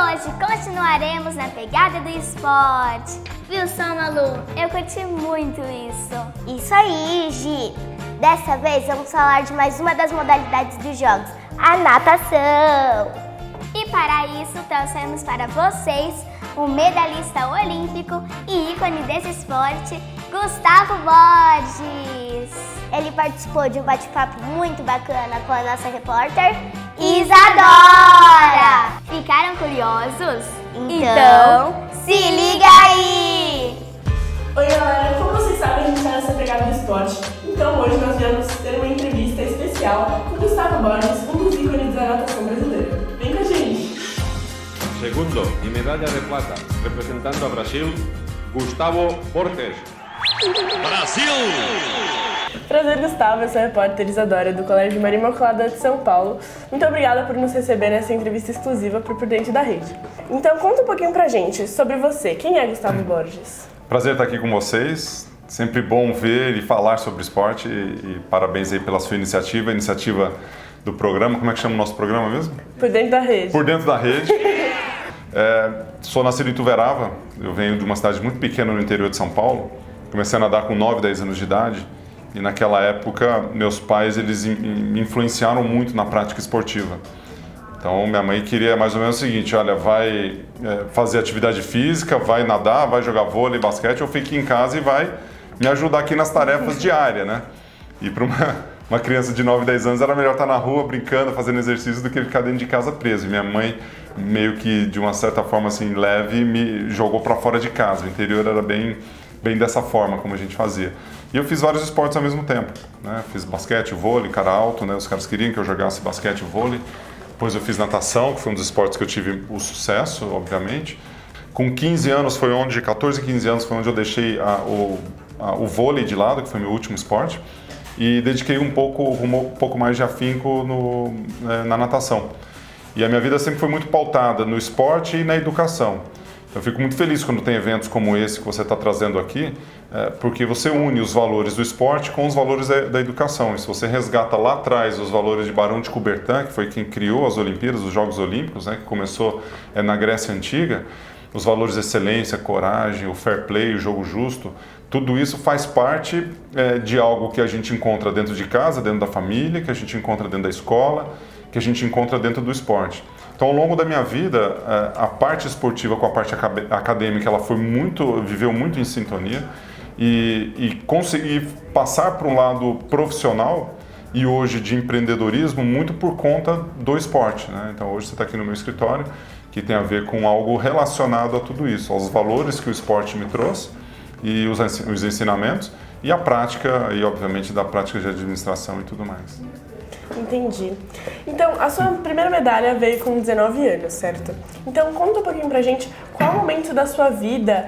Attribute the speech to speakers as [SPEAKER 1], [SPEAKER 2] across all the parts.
[SPEAKER 1] hoje continuaremos na pegada do esporte. Viu só, Malu? Eu curti muito isso.
[SPEAKER 2] Isso aí, Gi! Dessa vez vamos falar de mais uma das modalidades dos jogos, a natação.
[SPEAKER 1] E para isso trouxemos para vocês o medalhista olímpico e ícone desse esporte, Gustavo Borges.
[SPEAKER 2] Ele participou de um bate-papo muito bacana com a nossa repórter, Isadora.
[SPEAKER 1] Ficaram curiosos?
[SPEAKER 2] Então, se liga aí!
[SPEAKER 3] Oi galera, como vocês sabem, a gente está nessa pegada do esporte. Então hoje nós viemos ter uma entrevista especial com Gustavo Borges, um dos ícones da natação brasileira. Vem com a gente!
[SPEAKER 4] Segundo y medalla de plata, representando a Brasil, Gustavo Borges. Brasil!
[SPEAKER 3] Prazer, Gustavo, eu sou a repórter Isadora do Colégio Maria Imaculada de São Paulo. Muito obrigada por nos receber nessa entrevista exclusiva para o Por Dentro da Rede. Então conta um pouquinho pra gente sobre você. Quem é Gustavo Borges?
[SPEAKER 5] Prazer estar aqui com vocês. Sempre bom ver e falar sobre esporte e parabéns aí pela sua iniciativa do programa. Como é que chama o nosso programa mesmo?
[SPEAKER 3] Por Dentro da Rede.
[SPEAKER 5] Por Dentro da Rede. Sou nascido em Ituverava. Eu venho de uma cidade muito pequena no interior de São Paulo. Comecei a nadar com 9, 10 anos de idade. E naquela época, meus pais eles me influenciaram muito na prática esportiva. Então, minha mãe queria mais ou menos o seguinte, olha, vai fazer atividade física, vai nadar, vai jogar vôlei, basquete, ou fique em casa e vai me ajudar aqui nas tarefas diárias, né? E para uma criança de 9, 10 anos era melhor estar na rua brincando, fazendo exercício do que ficar dentro de casa preso. E minha mãe, meio que de uma certa forma assim, leve, me jogou para fora de casa. O interior era bem dessa forma como a gente fazia. E eu fiz vários esportes ao mesmo tempo, né? Fiz basquete, vôlei, cara alto, né? Os caras queriam que eu jogasse basquete e vôlei. Depois eu fiz natação, que foi um dos esportes que eu tive o sucesso, obviamente. Com 15 anos foi onde, 14, 15 anos foi onde eu deixei o vôlei de lado, que foi meu último esporte, e dediquei um pouco mais de afinco na natação. E a minha vida sempre foi muito pautada no esporte e na educação. Eu fico muito feliz quando tem eventos como esse que você está trazendo aqui, porque você une os valores do esporte com os valores da educação. E se você resgata lá atrás os valores de Barão de Coubertin, que foi quem criou as Olimpíadas, os Jogos Olímpicos, né, que começou na Grécia Antiga, os valores de excelência, coragem, o fair play, o jogo justo, tudo isso faz parte de algo que a gente encontra dentro de casa, dentro da família, que a gente encontra dentro da escola, que a gente encontra dentro do esporte. Então, ao longo da minha vida, a parte esportiva com a parte acadêmica, ela viveu muito em sintonia e consegui passar para um lado profissional e hoje de empreendedorismo muito por conta do esporte, né? Então, hoje você está aqui no meu escritório, que tem a ver com algo relacionado a tudo isso, aos valores que o esporte me trouxe e os ensinamentos e a prática, e obviamente da prática de administração e tudo mais.
[SPEAKER 3] Entendi. Então, a sua primeira medalha veio com 19 anos, certo? Então, conta um pouquinho pra gente qual momento da sua vida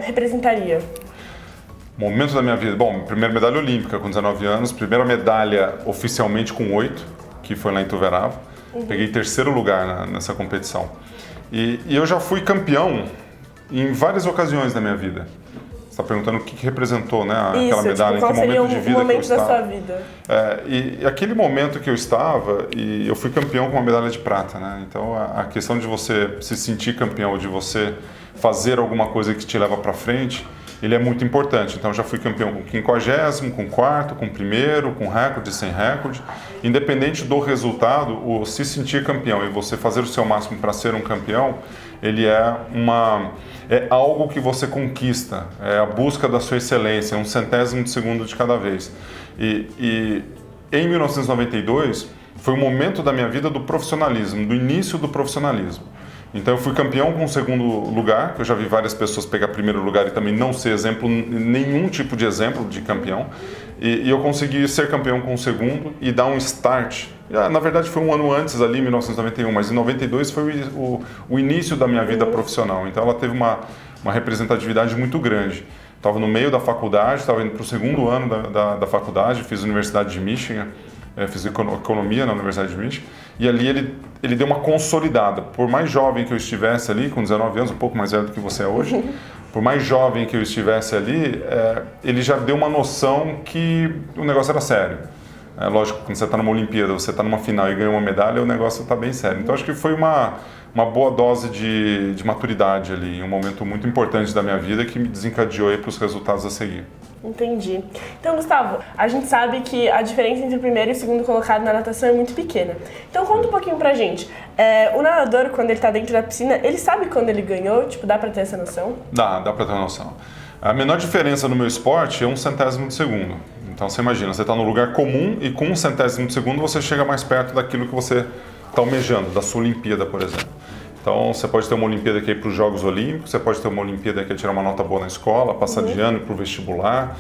[SPEAKER 3] representaria.
[SPEAKER 5] Momento da minha vida? Bom, primeira medalha olímpica com 19 anos, primeira medalha oficialmente com 8, que foi lá em Ituverava. Peguei terceiro lugar nessa competição. E eu já fui campeão em várias ocasiões da minha vida. Você está perguntando o que representou, né, aquela medalha,
[SPEAKER 3] qual
[SPEAKER 5] em que momento de vida
[SPEAKER 3] o momento
[SPEAKER 5] que eu estava.
[SPEAKER 3] da sua vida?
[SPEAKER 5] E aquele momento que eu estava, e eu fui campeão com uma medalha de prata, né? Então a questão de você se sentir campeão, de você fazer alguma coisa que te leva para frente, ele é muito importante. Então já fui campeão com 50º, com 4º, com 1º, com recorde, sem recorde. Independente do resultado, o se sentir campeão e você fazer o seu máximo para ser um campeão, ele é algo que você conquista, é a busca da sua excelência, 1/100º de segundo de cada vez. E em 1992 foi o momento da minha vida do profissionalismo, do início do profissionalismo. Então eu fui campeão com o segundo lugar, que eu já vi várias pessoas pegar primeiro lugar e também não ser exemplo, nenhum tipo de exemplo de campeão. E eu consegui ser campeão com o segundo e dar um start. Na verdade foi um ano antes ali, em 1991, mas em 92 foi o início da minha vida profissional. Então ela teve uma representatividade muito grande. Estava no meio da faculdade, estava indo para o segundo ano da faculdade, fiz a Universidade de Michigan, fiz economia na Universidade de Michigan, e ali ele deu uma consolidada. Por mais jovem que eu estivesse ali, com 19 anos, um pouco mais velho do que você é hoje, por mais jovem que eu estivesse ali, ele já deu uma noção que o negócio era sério. É lógico, quando você está numa Olimpíada, você está numa final e ganha uma medalha, o negócio está bem sério. Então acho que foi uma boa dose de maturidade ali, um momento muito importante da minha vida que me desencadeou para os resultados a seguir.
[SPEAKER 3] Entendi. Então, Gustavo, a gente sabe que a diferença entre o primeiro e o segundo colocado na natação é muito pequena. Então, conta um pouquinho pra gente. O nadador, quando ele tá dentro da piscina, ele sabe quando ele ganhou? Tipo, dá pra ter essa noção?
[SPEAKER 5] Dá pra ter uma noção. A menor diferença no meu esporte é 1/100º de segundo. Então, você imagina, você está num lugar comum e com 1/100º de segundo você chega mais perto daquilo que você está almejando, da sua Olimpíada, por exemplo. Então, você pode ter uma Olimpíada que é ir para os Jogos Olímpicos, você pode ter uma Olimpíada que é tirar uma nota boa na escola, passar de ano, ir para o vestibular,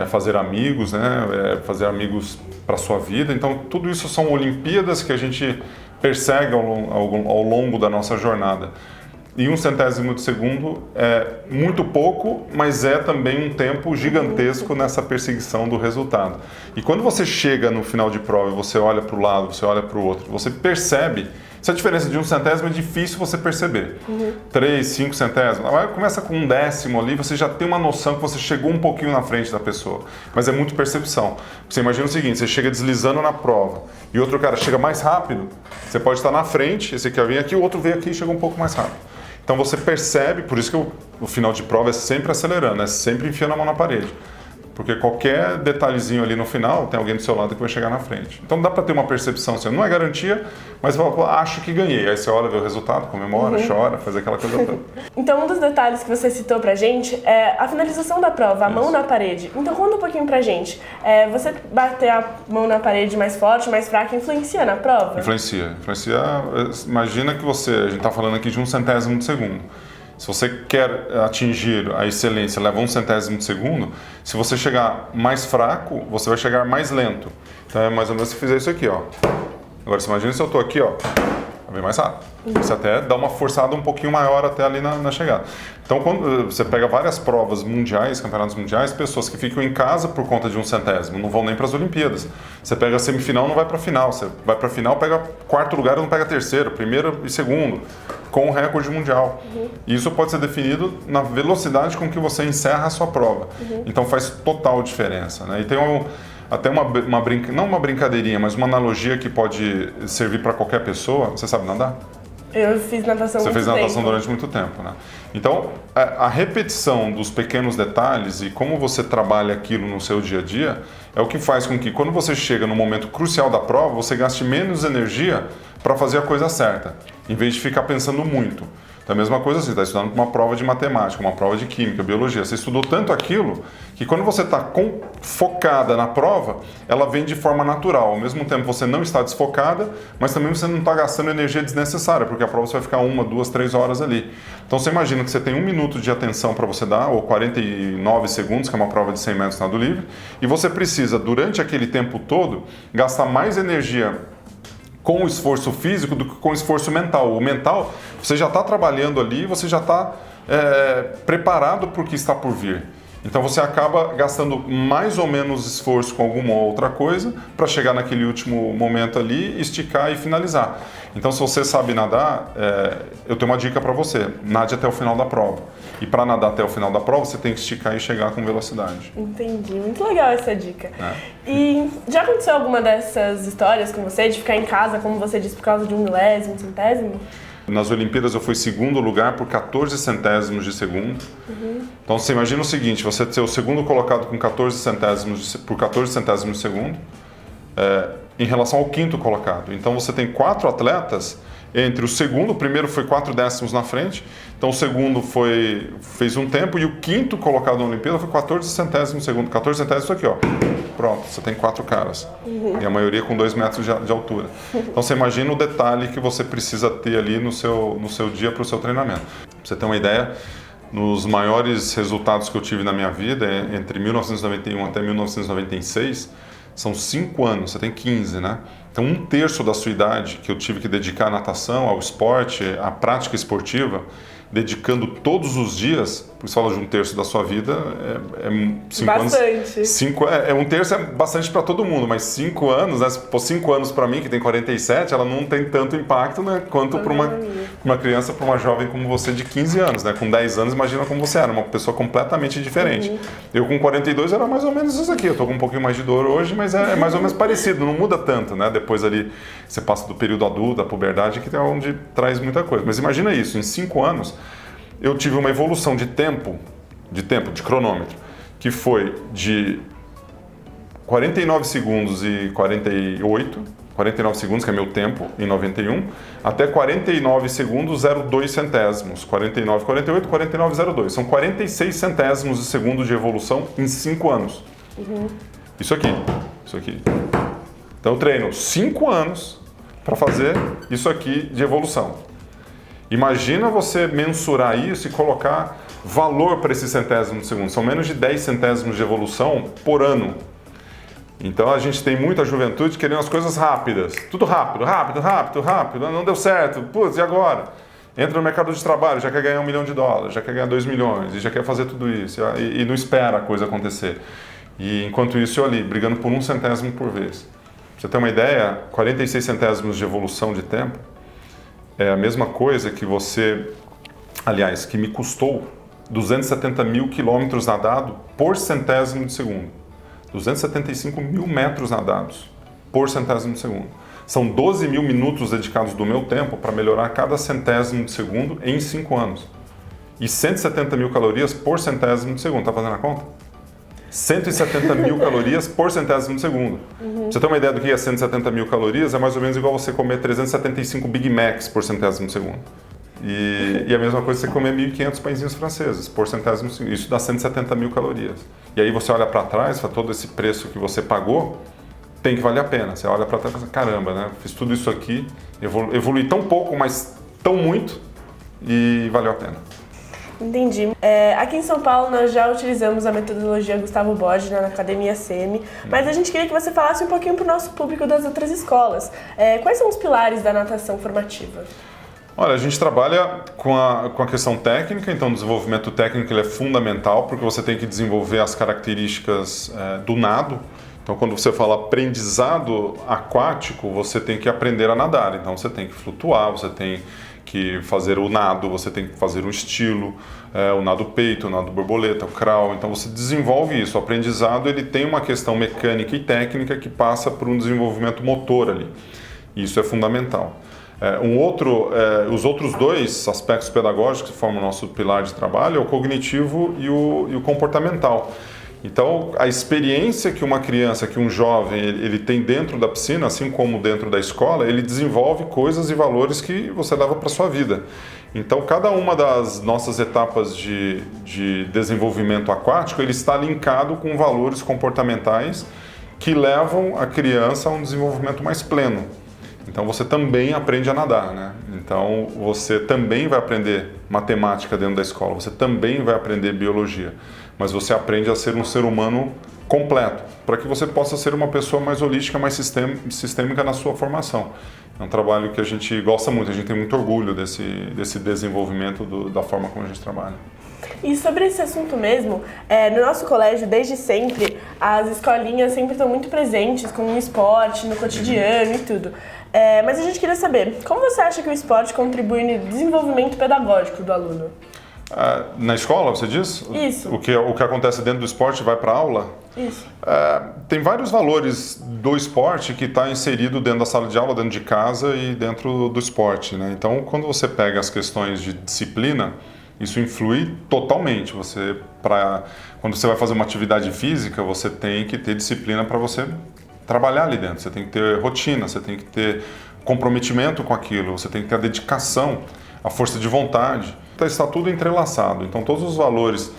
[SPEAKER 5] fazer amigos, né? Fazer amigos para a sua vida. Então, tudo isso são Olimpíadas que a gente persegue ao longo da nossa jornada. E 1/100º de segundo é muito pouco, mas é também um tempo gigantesco nessa perseguição do resultado. E quando você chega no final de prova e você olha para o lado, você olha para o outro, você percebe. Essa diferença de 1/100º é difícil você perceber. 3, 5 centésimos. Agora começa com 1/10 ali, você já tem uma noção que você chegou um pouquinho na frente da pessoa. Mas é muito percepção. Você imagina o seguinte, você chega deslizando na prova e outro cara chega mais rápido, você pode estar na frente, esse aqui vem aqui, o outro veio aqui e chegou um pouco mais rápido. Então você percebe, por isso que o final de prova é sempre acelerando, é sempre enfiando a mão na parede. Porque qualquer detalhezinho ali no final, tem alguém do seu lado que vai chegar na frente. Então dá para ter uma percepção, assim, não é garantia, mas acho que ganhei. Aí você olha, vê o resultado, comemora, chora, faz aquela coisa toda.
[SPEAKER 3] Então um dos detalhes que você citou pra gente é a finalização da prova, a mão na parede. Então conta um pouquinho pra gente. Você bater a mão na parede mais forte, mais fraca, influencia na prova?
[SPEAKER 5] Influencia. Imagina que a gente está falando aqui de 1/100º de segundo. Se você quer atingir a excelência, leva 1/100º de segundo, se você chegar mais fraco, você vai chegar mais lento. Então é mais ou menos se fizer isso aqui, ó. Agora você imagina se eu estou aqui, ó, vai bem mais rápido. Você até dá uma forçada um pouquinho maior até ali na chegada. Então quando você pega várias provas mundiais, campeonatos mundiais, pessoas que ficam em casa por conta de 1/100º, não vão nem para as Olimpíadas. Você pega a semifinal, não vai para a final. Você vai para a final, pega quarto lugar e não pega terceiro, primeiro e segundo, com o recorde mundial. Isso pode ser definido na velocidade com que você encerra a sua prova. Então faz total diferença, né? E tem até não uma brincadeirinha, mas uma analogia que pode servir para qualquer pessoa. Você sabe nadar?
[SPEAKER 3] Eu fiz natação
[SPEAKER 5] Você fez natação
[SPEAKER 3] tempo.
[SPEAKER 5] durante muito tempo, né? Então, a repetição dos pequenos detalhes e como você trabalha aquilo no seu dia a dia é o que faz com que, quando você chega no momento crucial da prova, você gaste menos energia para fazer a coisa certa, em vez de ficar pensando muito. Então, a mesma coisa assim, você está estudando para uma prova de matemática, uma prova de química, biologia. Você estudou tanto aquilo que quando você está focada na prova, ela vem de forma natural. Ao mesmo tempo, você não está desfocada, mas também você não está gastando energia desnecessária, porque a prova você vai ficar 1, 2, 3 horas ali. Então, você imagina que você tem 1 minuto de atenção para você dar, ou 49 segundos, que é uma prova de 100 metros nado livre, e você precisa, durante aquele tempo todo, gastar mais energia com o esforço físico do que com o esforço mental. O mental, você já está trabalhando ali, você já está preparado para o que está por vir. Então você acaba gastando mais ou menos esforço com alguma outra coisa para chegar naquele último momento ali, esticar e finalizar. Então se você sabe nadar, eu tenho uma dica para você, nade até o final da prova. E para nadar até o final da prova, você tem que esticar e chegar com velocidade.
[SPEAKER 3] Entendi, muito legal essa dica. E já aconteceu alguma dessas histórias com você, de ficar em casa, como você disse, por causa de 1 milésimo, 1/100º?
[SPEAKER 5] Nas Olimpíadas eu fui segundo lugar por 14 centésimos de segundo. Então você imagina o seguinte, você ser o segundo colocado com 14 centésimos por 14 centésimos de segundo em relação ao quinto colocado. Então você tem 4 atletas entre o segundo, o primeiro foi 4 décimos na frente, então o segundo fez um tempo e o quinto colocado na Olimpíada foi 14 centésimos de segundo. 14 centésimos isso aqui, ó. Pronto, você tem 4 caras. E a maioria com 2 metros de altura. Então você imagina o detalhe que você precisa ter ali no seu dia para o seu treinamento. Pra você ter uma ideia, nos maiores resultados que eu tive na minha vida, entre 1991 até 1996, são 5 anos, você tem 15, né? Então, 1/3 da sua idade que eu tive que dedicar à natação, ao esporte, à prática esportiva, dedicando todos os dias, por isso fala de 1/3 da sua vida, 5 anos.
[SPEAKER 3] Bastante.
[SPEAKER 5] 1/3 é bastante para todo mundo, mas 5 anos, né? Se for 5 anos para mim, que tem 47, ela não tem tanto impacto, né, quanto para uma criança, para uma jovem como você de 15 anos, né? Com 10 anos, imagina como você era, uma pessoa completamente diferente. Eu com 42 era mais ou menos isso aqui, eu tô com um pouquinho mais de dor hoje, mas é mais ou menos parecido, não muda tanto, né? Depois ali você passa do período adulto, da puberdade, que é onde traz muita coisa. Mas imagina isso, em 5 anos, eu tive uma evolução de cronômetro, que foi de 49 segundos e 49 segundos, que é meu tempo, em 91, até 49 segundos 0,2 centésimos, 49, 48, 49, 0,2. São 46 centésimos de segundo de evolução em 5 anos. Isso aqui. Então eu treino 5 anos para fazer isso aqui de evolução. Imagina você mensurar isso e colocar valor para esse centésimo de segundo. São menos de 10 centésimos de evolução por ano. Então a gente tem muita juventude querendo as coisas rápidas. Tudo rápido. Não deu certo. Putz, e agora? Entra no mercado de trabalho, já quer ganhar $1 milhão, já quer ganhar 2 milhões, e já quer fazer tudo isso. E não espera a coisa acontecer. E enquanto isso eu ali, brigando por 1 centésimo por vez. Pra você ter uma ideia, 46 centésimos de evolução de tempo é a mesma coisa que que me custou 270 mil quilômetros nadado por centésimo de segundo. 275 mil metros nadados por centésimo de segundo. São 12 mil minutos dedicados do meu tempo para melhorar cada centésimo de segundo em 5 anos. E 170 mil calorias por centésimo de segundo. Tá fazendo a conta? 170 mil calorias por centésimo de segundo. Pra você ter uma ideia do que é 170 mil calorias, é mais ou menos igual você comer 375 Big Macs por centésimo de segundo. E a mesma coisa você comer 1.500 pãezinhos franceses por centésimo de segundo. Isso dá 170 mil calorias. E aí você olha para trás, fala, todo esse preço que você pagou, tem que valer a pena. Você olha para trás e fala, caramba, né? Fiz tudo isso aqui, evolui tão pouco, mas tão muito, e valeu a pena.
[SPEAKER 3] Entendi. Aqui em São Paulo nós já utilizamos a metodologia Gustavo Borges na Academia Semi, mas a gente queria que você falasse um pouquinho para o nosso público das outras escolas. Quais são os pilares da natação formativa?
[SPEAKER 5] Olha, a gente trabalha com a questão técnica, então o desenvolvimento técnico ele é fundamental, porque você tem que desenvolver as características do nado. Então, quando você fala aprendizado aquático, você tem que aprender a nadar. Então, você tem que flutuar, você tem que fazer o nado, você tem que fazer um estilo, o nado peito, o nado borboleta, o crawl. Então, você desenvolve isso. O aprendizado ele tem uma questão mecânica e técnica que passa por um desenvolvimento motor ali. Isso é fundamental. Os outros dois aspectos pedagógicos que formam o nosso pilar de trabalho é o cognitivo e o comportamental. Então, a experiência que uma criança, que um jovem, ele tem dentro da piscina, assim como dentro da escola, ele desenvolve coisas e valores que você leva para a sua vida. Então, cada uma das nossas etapas de desenvolvimento aquático, ele está linkado com valores comportamentais que levam a criança a um desenvolvimento mais pleno. Então, você também aprende a nadar, né? Então, você também vai aprender matemática dentro da escola, você também vai aprender biologia, mas você aprende a ser um ser humano completo, para que você possa ser uma pessoa mais holística, mais sistêmica na sua formação. É um trabalho que a gente gosta muito, a gente tem muito orgulho desse desenvolvimento da forma como a gente trabalha.
[SPEAKER 3] E sobre esse assunto mesmo, no nosso colégio, desde sempre, as escolinhas sempre estão muito presentes com o esporte, no cotidiano e tudo. Mas a gente queria saber, como você acha que o esporte contribui no desenvolvimento pedagógico do aluno?
[SPEAKER 5] Na escola, você diz?
[SPEAKER 3] Isso.
[SPEAKER 5] O que acontece dentro do esporte vai para a aula?
[SPEAKER 3] Isso.
[SPEAKER 5] Tem vários valores do esporte que está inserido dentro da sala de aula, dentro de casa e dentro do esporte, né? Então, quando você pega as questões de disciplina, isso influi totalmente. Quando você vai fazer uma atividade física, você tem que ter disciplina para você trabalhar ali dentro. Você tem que ter rotina, você tem que ter comprometimento com aquilo, você tem que ter a dedicação, a força de vontade. Então, está tudo entrelaçado. Então, todos os valores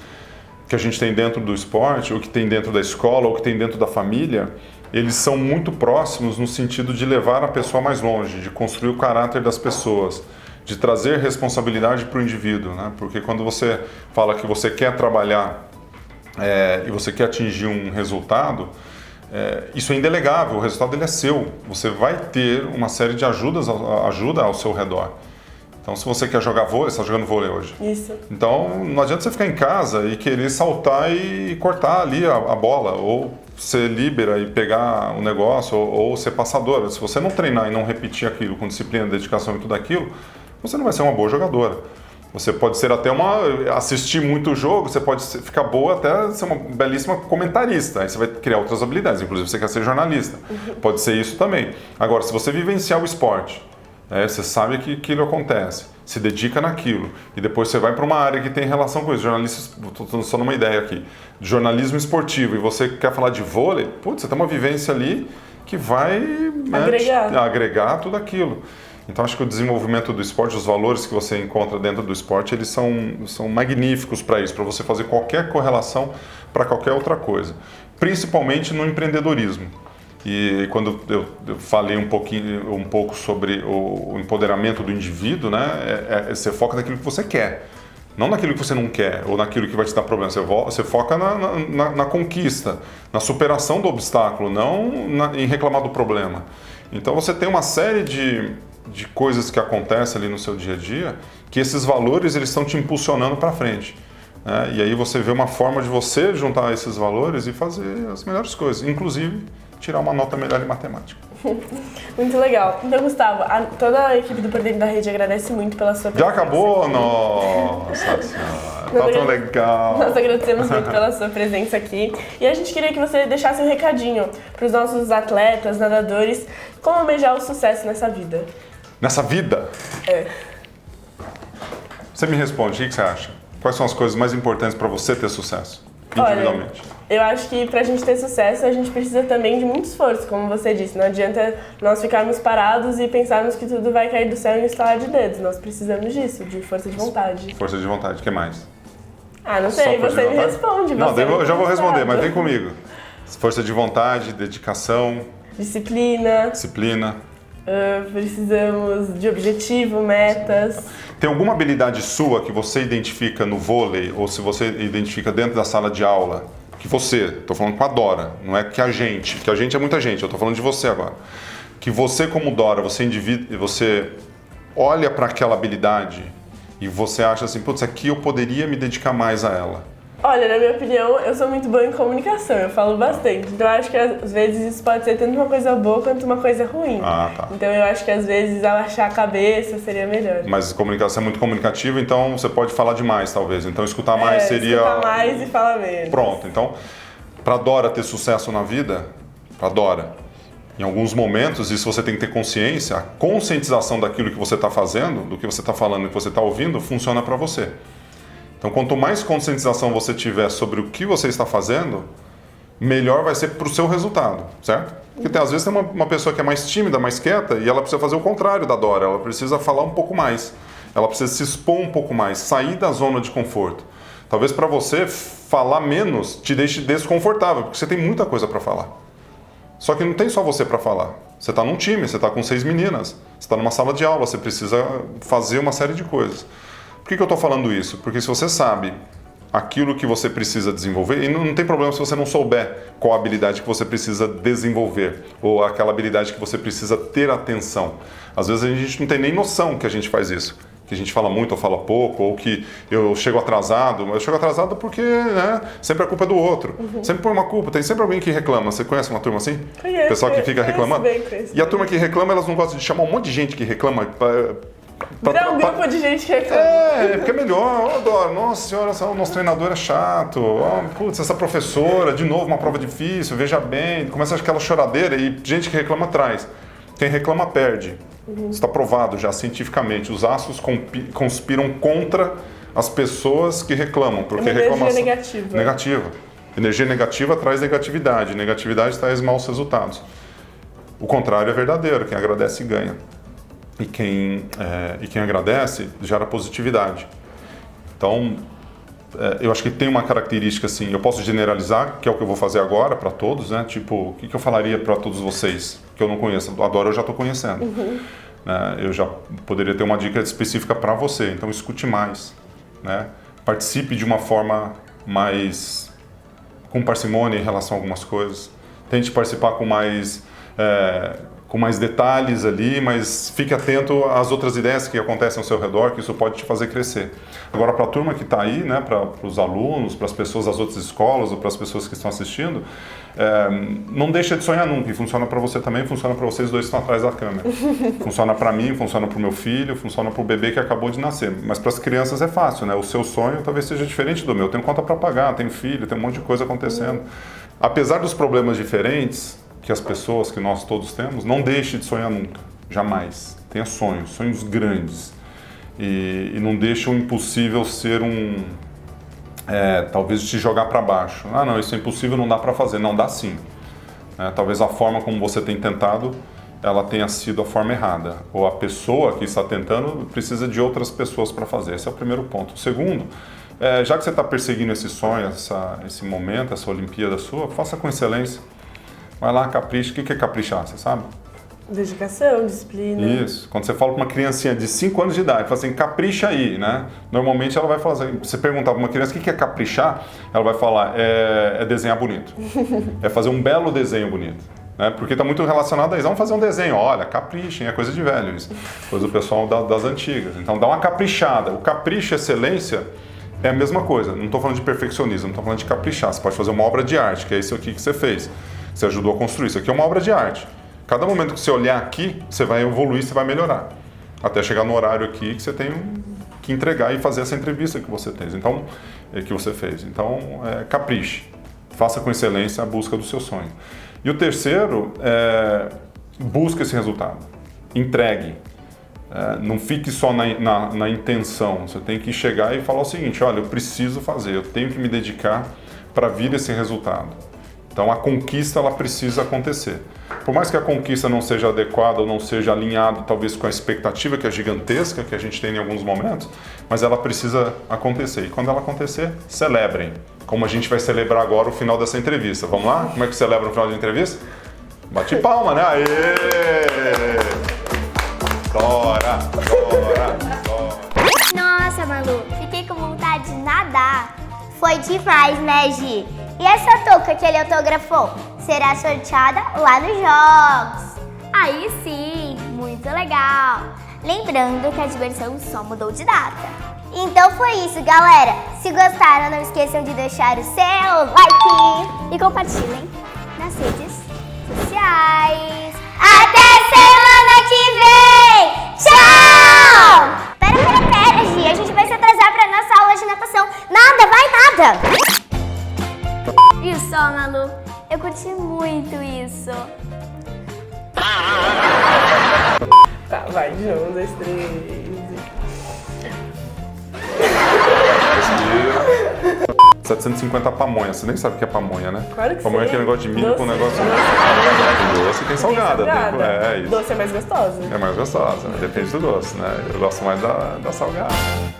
[SPEAKER 5] que a gente tem dentro do esporte, ou que tem dentro da escola, ou que tem dentro da família, eles são muito próximos no sentido de levar a pessoa mais longe, de construir o caráter das pessoas, de trazer responsabilidade para o indivíduo, né? Porque quando você fala que você quer trabalhar e você quer atingir um resultado, isso é indelegável, o resultado ele é seu. Você vai ter uma série de ajuda ao seu redor. Então, se você quer jogar vôlei, você está jogando vôlei hoje.
[SPEAKER 3] Isso.
[SPEAKER 5] Então, não adianta você ficar em casa e querer saltar e cortar ali a bola, ou ser líbera e pegar um negócio, ou ser passadora. Se você não treinar e não repetir aquilo com disciplina, dedicação e tudo aquilo, você não vai ser uma boa jogadora. Você pode ser até assistir muito jogo, você pode ficar boa até ser uma belíssima comentarista. Aí você vai criar outras habilidades, inclusive você quer ser jornalista. Pode ser isso também. Agora, se você vivenciar o esporte, você sabe que aquilo acontece, se dedica naquilo, e depois você vai para uma área que tem relação com isso. Jornalista, estou só numa ideia aqui, de jornalismo esportivo, e você quer falar de vôlei, putz, você tem uma vivência ali que vai agregar tudo aquilo. Então, acho que o desenvolvimento do esporte, os valores que você encontra dentro do esporte, eles são magníficos para isso, para você fazer qualquer correlação para qualquer outra coisa. Principalmente no empreendedorismo. E quando eu falei um pouco sobre o empoderamento do indivíduo, né, você foca naquilo que você quer, não naquilo que você não quer ou naquilo que vai te dar problema. Você foca na conquista, na superação do obstáculo, não em reclamar do problema. Então, você tem uma série de coisas que acontecem ali no seu dia a dia, que esses valores eles estão te impulsionando para frente. E aí você vê uma forma de você juntar esses valores e fazer as melhores coisas, inclusive tirar uma nota melhor em matemática.
[SPEAKER 3] Muito legal. Então, Gustavo, toda a equipe do Por Dentro da Rede agradece muito pela sua presença.
[SPEAKER 5] Já acabou? Nossa Senhora, tá tão legal.
[SPEAKER 3] Nós agradecemos muito pela sua presença aqui. E a gente queria que você deixasse um recadinho para os nossos atletas, nadadores, como almejar o sucesso nessa vida.
[SPEAKER 5] Nessa vida?
[SPEAKER 3] É.
[SPEAKER 5] Você me responde, o que você acha? Quais são as coisas mais importantes para você ter sucesso, individualmente?
[SPEAKER 3] Olha, eu acho que para a gente ter sucesso, a gente precisa também de muito esforço, como você disse. Não adianta nós ficarmos parados e pensarmos que tudo vai cair do céu em um estalar de dedos. Nós precisamos disso, de força de vontade.
[SPEAKER 5] Força de vontade, o que mais?
[SPEAKER 3] Não sei, você me responde.
[SPEAKER 5] Não, eu já vou responder, mas vem comigo. Força de vontade, dedicação.
[SPEAKER 3] Disciplina. Precisamos de objetivo, metas.
[SPEAKER 5] Tem alguma habilidade sua que você identifica no vôlei ou se você identifica dentro da sala de aula? Que você, estou falando com a Dora, não é que a gente é muita gente, eu estou falando de você agora. Que você como Dora, você olha para aquela habilidade e você acha assim, putz, aqui eu poderia me dedicar mais a ela.
[SPEAKER 3] Olha, na minha opinião, eu sou muito boa em comunicação, eu falo bastante. Então eu acho que às vezes isso pode ser tanto uma coisa boa quanto uma coisa ruim.
[SPEAKER 5] Tá.
[SPEAKER 3] Então eu acho que às vezes abaixar a cabeça seria melhor.
[SPEAKER 5] Mas comunicação é muito comunicativa, então você pode falar demais, talvez. Então escutar mais seria...
[SPEAKER 3] Escutar mais e falar menos.
[SPEAKER 5] Pronto, então, para Dora ter sucesso na vida, para Dora, em alguns momentos, isso você tem que ter consciência, a conscientização daquilo que você está fazendo, do que você está falando e que você está ouvindo, funciona para você. Então, quanto mais conscientização você tiver sobre o que você está fazendo, melhor vai ser para o seu resultado, certo? Porque às vezes tem uma pessoa que é mais tímida, mais quieta, e ela precisa fazer o contrário da Dora, ela precisa falar um pouco mais, ela precisa se expor um pouco mais, sair da zona de conforto. Talvez para você, falar menos te deixe desconfortável, porque você tem muita coisa para falar. Só que não tem só você para falar. Você está num time, você está com 6 meninas, você está numa sala de aula, você precisa fazer uma série de coisas. Por que eu estou falando isso? Porque se você sabe aquilo que você precisa desenvolver, e não tem problema se você não souber qual a habilidade que você precisa desenvolver, ou aquela habilidade que você precisa ter atenção. Às vezes a gente não tem nem noção que a gente faz isso. Que a gente fala muito ou fala pouco, ou que eu chego atrasado. Mas eu chego atrasado porque sempre a culpa é do outro. Sempre põe uma culpa. Tem sempre alguém que reclama. Você conhece uma turma assim?
[SPEAKER 3] Conheço.
[SPEAKER 5] Pessoal que fica reclamando.
[SPEAKER 3] Conheço
[SPEAKER 5] e a turma que reclama, elas não gostam de chamar um monte de gente que reclama.
[SPEAKER 3] Virar um grupo de gente que reclama.
[SPEAKER 5] Porque é melhor. Eu adoro. Nossa senhora, o nosso treinador é chato. Putz, essa professora, de novo, uma prova difícil, veja bem. Começa aquela choradeira e gente que reclama atrás. Quem reclama perde. Está provado já cientificamente. Os astros conspiram contra as pessoas que reclamam. Porque
[SPEAKER 3] energia negativa.
[SPEAKER 5] Negativa. Energia negativa traz negatividade. Negatividade traz maus resultados. O contrário é verdadeiro. Quem agradece ganha. E quem agradece gera positividade. Então, eu acho que tem uma característica assim, eu posso generalizar, que é o que eu vou fazer agora para todos, né? Tipo, o que eu falaria para todos vocês que eu não conheço? Adoro, eu já estou conhecendo. Eu já poderia ter uma dica específica para você, então escute mais, né? Participe de uma forma mais com parcimônia em relação a algumas coisas. tente participar com mais detalhes ali, mas fique atento às outras ideias que acontecem ao seu redor, que isso pode te fazer crescer. Agora, para a turma que está aí, né, para os alunos, para as pessoas das outras escolas ou para as pessoas que estão assistindo, não deixa de sonhar nunca. E funciona para você também, funciona para vocês dois que estão atrás da câmera. Funciona para mim, funciona para o meu filho, funciona para o bebê que acabou de nascer. Mas para as crianças é fácil, né? O seu sonho talvez seja diferente do meu. Eu tenho conta para pagar, tenho filho, tem um monte de coisa acontecendo. Apesar dos problemas diferentes que as pessoas, que nós todos temos, não deixe de sonhar nunca, jamais. Tenha sonhos, sonhos grandes. E não deixe o impossível ser talvez te jogar para baixo. Ah, não, isso é impossível, não dá para fazer. Não, dá sim. Talvez a forma como você tem tentado, ela tenha sido a forma errada. Ou a pessoa que está tentando precisa de outras pessoas para fazer. Esse é o primeiro ponto. O segundo, já que você está perseguindo esse sonho, esse momento, essa Olimpíada sua, faça com excelência. Vai lá, capricha. O que é caprichar, você sabe?
[SPEAKER 3] Dedicação, disciplina.
[SPEAKER 5] Isso. Quando você fala para uma criancinha de 5 anos de idade, fala assim, capricha aí, né? Normalmente ela vai falar assim, você perguntar para uma criança o que é caprichar, ela vai falar, é desenhar bonito. É fazer um belo desenho bonito. Né? Porque está muito relacionado a isso. Vamos fazer um desenho, olha, caprichem, é coisa de velho isso. Coisa do pessoal das antigas. Então dá uma caprichada. O capricho e excelência é a mesma coisa. Não estou falando de perfeccionismo, não estou falando de caprichar. Você pode fazer uma obra de arte, que é isso aqui que você fez. Você ajudou a construir. Isso aqui é uma obra de arte. Cada momento que você olhar aqui, você vai evoluir, você vai melhorar. Até chegar no horário aqui que você tem que entregar e fazer essa entrevista que você fez. Então, capriche. Faça com excelência a busca do seu sonho. E o terceiro, busque esse resultado. Entregue. Não fique só na intenção. Você tem que chegar e falar o seguinte, olha, eu preciso fazer, eu tenho que me dedicar para vir esse resultado. Então a conquista ela precisa acontecer. Por mais que a conquista não seja adequada ou não seja alinhada talvez com a expectativa que é gigantesca que a gente tem em alguns momentos, mas ela precisa acontecer. E quando ela acontecer, celebrem. Como a gente vai celebrar agora o final dessa entrevista. Vamos lá? Como é que celebra o final da entrevista? Bate palma, né? Aê! Dora!
[SPEAKER 1] Nossa, Malu, fiquei com vontade de nadar.
[SPEAKER 2] Foi demais, né, Gi? E essa touca que ele autografou será sorteada lá nos jogos.
[SPEAKER 1] Aí sim, muito legal. Lembrando que a diversão só mudou de data.
[SPEAKER 2] Então foi isso, galera. Se gostaram, não esqueçam de deixar o seu like
[SPEAKER 1] E compartilhem nas redes sociais.
[SPEAKER 2] Até semana que vem! Tchau! Pera, Gi. A gente vai se atrasar pra nossa aula de natação. Nada, vai nada!
[SPEAKER 1] Viu só, Malu? Eu curti muito isso.
[SPEAKER 3] Tá, vai, de novo, 1, 2, 3.
[SPEAKER 5] 750 pamonha. Você nem sabe o que é pamonha, né?
[SPEAKER 3] Claro que
[SPEAKER 5] pamonha é
[SPEAKER 3] sei.
[SPEAKER 5] aquele negócio de milho com negócio... Tem doce e tem salgada. Isso.
[SPEAKER 3] Doce é mais gostosa.
[SPEAKER 5] É mais gostosa, né? Depende do doce, né? Eu gosto mais da salgada.